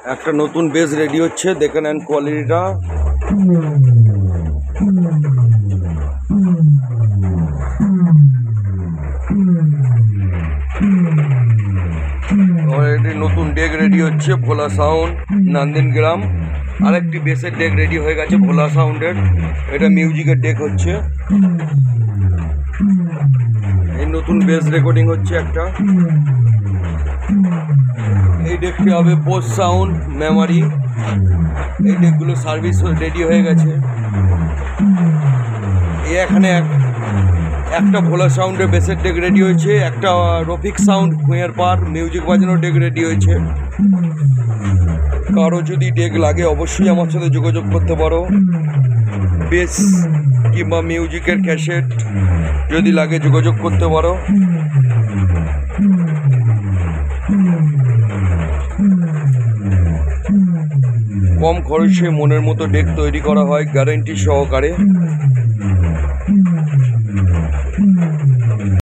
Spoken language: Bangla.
একটা নতুন বেস রেডি হচ্ছে, দেখে নেন কোয়ালিটিটা। অলরেডি নতুন ডেক রেডি হচ্ছে, ভোলা সাউন্ড নন্দনগ্রাম। আরেকটি বেসের ডেক রেডি হয়ে গেছে ভোলা সাউন্ডের, এটা মিউজিকের ডেক হচ্ছে। এই নতুন বেস রেকর্ডিং হচ্ছে একটা। এই ডেকটি হবে বোস সাউন্ড মেমারি। এই ডেকগুলো সার্ভিস রেডি হয়ে গেছে। এখানে একটা ভোলা সাউন্ডের বেসের ডেক রেডি হয়েছে, একটা রফিক সাউন্ড কুঁয়ের পার মিউজিক বাজানোর ডেক রেডি হয়েছে। কারো যদি ডেক লাগে অবশ্যই আমার সাথে যোগাযোগ করতে পারো। বেস কিংবা মিউজিকের ক্যাসেট যদি লাগে যোগাযোগ করতে পারো। কম খরচে মনের মতো ডেক তৈরি করা হয় গ্যারান্টি সহকারে।